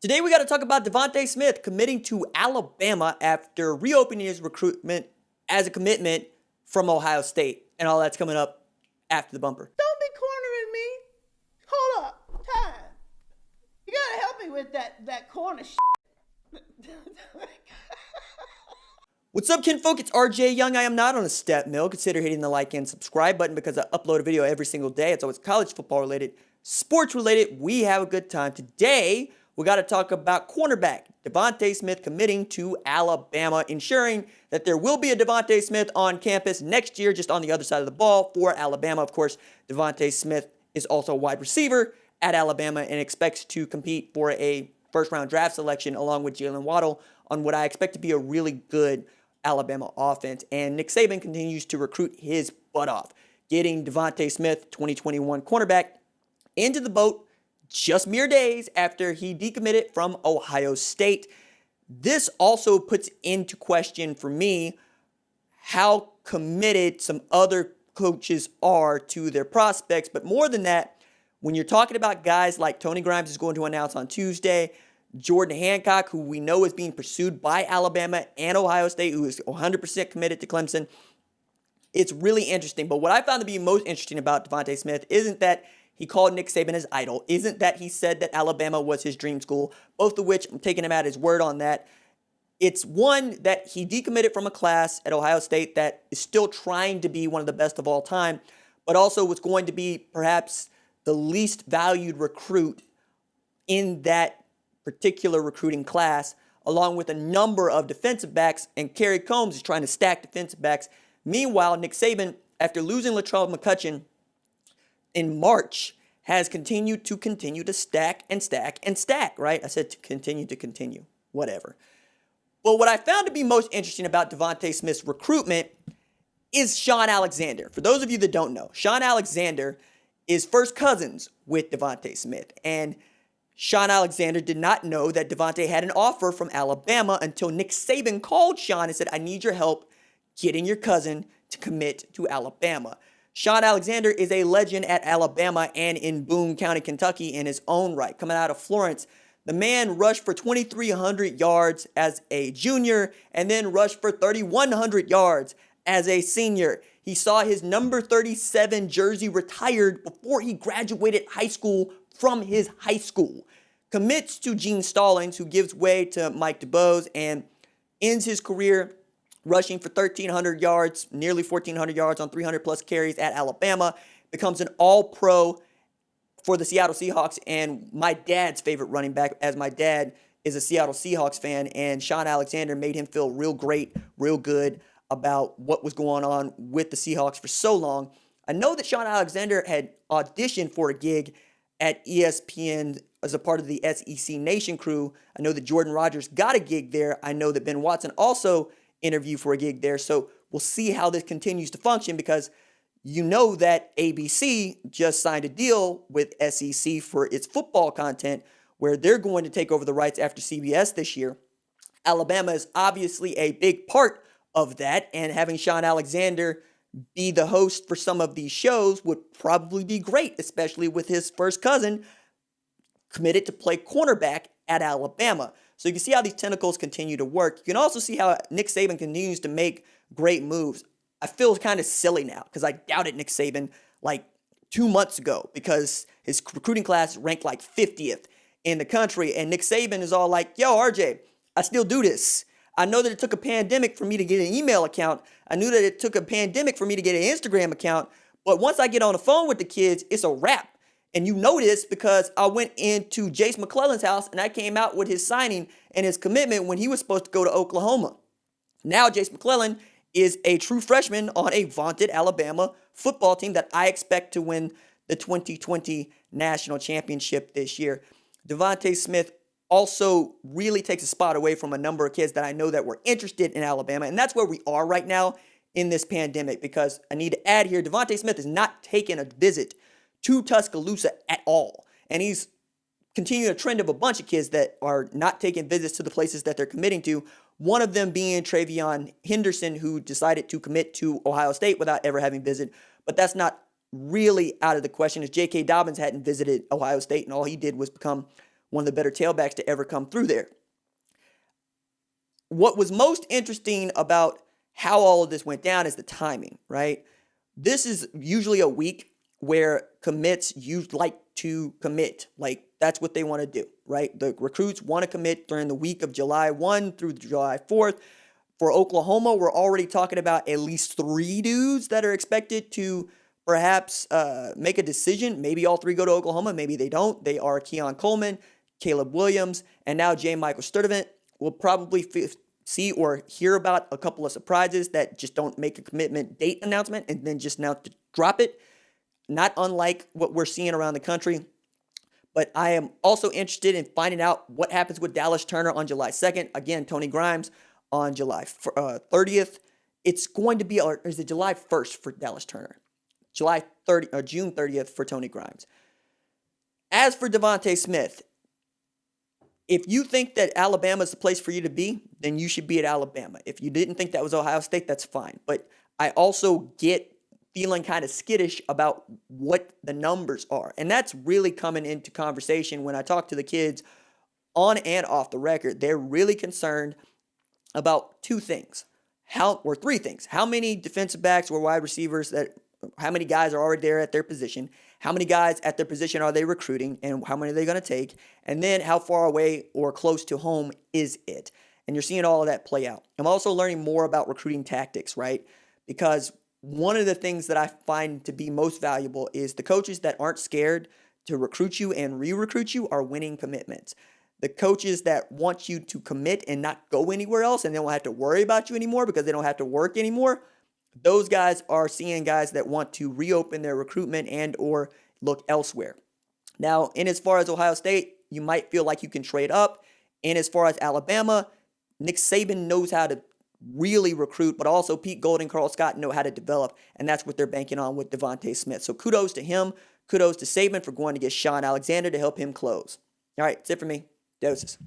Today we got to talk about Devonta Smith committing to Alabama after reopening his recruitment as a commitment from Ohio State. And all that's coming up after the bumper. Don't be cornering me. Hold up. Time. You gotta help me with that corner shit. What's up, kinfolk? It's RJ Young. I am not on a step mill. Consider hitting the like and subscribe button because I upload a video every single day. It's always college football related, sports related. We have a good time. Today, we got to talk about cornerback Devonta Smith committing to Alabama, ensuring that there will be a Devonta Smith on campus next year, just on the other side of the ball for Alabama. Of course, Devonta Smith is also a wide receiver at Alabama and expects to compete for a first-round draft selection along with Jalen Waddle on what I expect to be a really good Alabama offense. And Nick Saban continues to recruit his butt off, getting Devonta Smith, 2021 cornerback, into the boat just mere days after he decommitted from Ohio State. This also puts into question for me how committed some other coaches are to their prospects. But more than that, when you're talking about guys like Tony Grimes is going to announce on Tuesday, Jordan Hancock, who we know is being pursued by Alabama and Ohio State, who is 100% committed to Clemson, it's really interesting. But what I found to be most interesting about Devonta Smith isn't that he called Nick Saban his idol, isn't that he said that Alabama was his dream school, both of which I'm taking him at his word on that. It's one that he decommitted from a class at Ohio State that is still trying to be one of the best of all time, but also was going to be perhaps the least valued recruit in that particular recruiting class, along with a number of defensive backs, and Kerry Combs is trying to stack defensive backs. Meanwhile, Nick Saban, after losing Latrell McCutcheon in March, has continued to stack and stack and stack, right? I said to continue, whatever. But what I found to be most interesting about Devonta Smith's recruitment is Shaun Alexander. For those of you that don't know, Shaun Alexander is first cousins with Devonta Smith. And Shaun Alexander did not know that Devonta had an offer from Alabama until Nick Saban called Shaun and said, I need your help getting your cousin to commit to Alabama. Shaun Alexander is a legend at Alabama and in Boone County, Kentucky in his own right. Coming out of Florence, the man rushed for 2,300 yards as a junior and then rushed for 3,100 yards as a senior. He saw his number 37 jersey retired before he graduated high school from his high school. Commits to Gene Stallings, who gives way to Mike DuBose, and ends his career rushing for 1,300 yards, nearly 1,400 yards on 300-plus carries at Alabama. Becomes an all-pro for the Seattle Seahawks and my dad's favorite running back, as my dad is a Seattle Seahawks fan, and Shaun Alexander made him feel real great, real good about what was going on with the Seahawks for so long. I know that Shaun Alexander had auditioned for a gig at ESPN as a part of the SEC Nation crew. I know that Jordan Rodgers got a gig there. I know that Ben Watson also interviewed for a gig there. So we'll see how this continues to function, because you know that ABC just signed a deal with SEC for its football content where they're going to take over the rights after CBS this year. Alabama is obviously a big part of that, and having Shaun Alexander be the host for some of these shows would probably be great, especially with his first cousin committed to play cornerback at Alabama. So you can see how these tentacles continue to work. You can also see how Nick Saban continues to make great moves. I feel kind of silly now because I doubted Nick Saban like 2 months ago because his recruiting class ranked like 50th in the country. And Nick Saban is all like, yo, RJ, I still do this. I know that it took a pandemic for me to get an email account. I knew that it took a pandemic for me to get an Instagram account. But once I get on the phone with the kids, it's a wrap. And you know this because I went into Jace McClellan's house and I came out with his signing and his commitment when he was supposed to go to Oklahoma. Now Jace McClellan is a true freshman on a vaunted Alabama football team that I expect to win the 2020 national championship this year. Devonta Smith also really takes a spot away from a number of kids that I know that were interested in Alabama. And that's where we are right now in this pandemic, because I need to add here, Devonta Smith is not taking a visit to Tuscaloosa at all. And he's continuing a trend of a bunch of kids that are not taking visits to the places that they're committing to. One of them being Travion Henderson, who decided to commit to Ohio State without ever having visited. But that's not really out of the question, as J.K. Dobbins hadn't visited Ohio State, and all he did was become one of the better tailbacks to ever come through there. What was most interesting about how all of this went down is the timing, right? This is usually a week where commits like to commit. Like, that's what they want to do, right? The recruits want to commit during the week of July 1 through July 4th. For Oklahoma, we're already talking about at least 3 dudes that are expected to perhaps make a decision. Maybe all 3 go to Oklahoma. Maybe they don't. They are Keon Coleman, Caleb Williams, and now J. Michael Sturdivant. We'll probably see or hear about a couple of surprises that just don't make a commitment date announcement and then just now to drop it. Not unlike what we're seeing around the country. But I am also interested in finding out what happens with Dallas Turner on July 2nd. Again, Tony Grimes on July 30th. It's going to be, or is it July 1st for Dallas Turner? June 30th for Tony Grimes. As for Devonta Smith, if you think that Alabama is the place for you to be, then you should be at Alabama. If you didn't think that was Ohio State, that's fine. But I also get feeling kind of skittish about what the numbers are. And that's really coming into conversation when I talk to the kids on and off the record. They're really concerned about 2 things. 3 things. How many defensive backs or wide receivers how many guys are already there at their position? How many guys at their position are they recruiting? And how many are they going to take? And then how far away or close to home is it? And you're seeing all of that play out. I'm also learning more about recruiting tactics, right? Because one of the things that I find to be most valuable is the coaches that aren't scared to recruit you and re-recruit you are winning commitments. The coaches that want you to commit and not go anywhere else and they don't have to worry about you anymore because they don't have to work anymore, those guys are seeing guys that want to reopen their recruitment and or look elsewhere. Now, in as far as Ohio State, you might feel like you can trade up. And as far as Alabama, Nick Saban knows how to really recruit, but also Pete Gold and Carl Scott know how to develop, and that's what they're banking on with Devonta Smith. So kudos to him. Kudos to Saban for going to get Shaun Alexander to help him close. All right, that's it for me. Doses.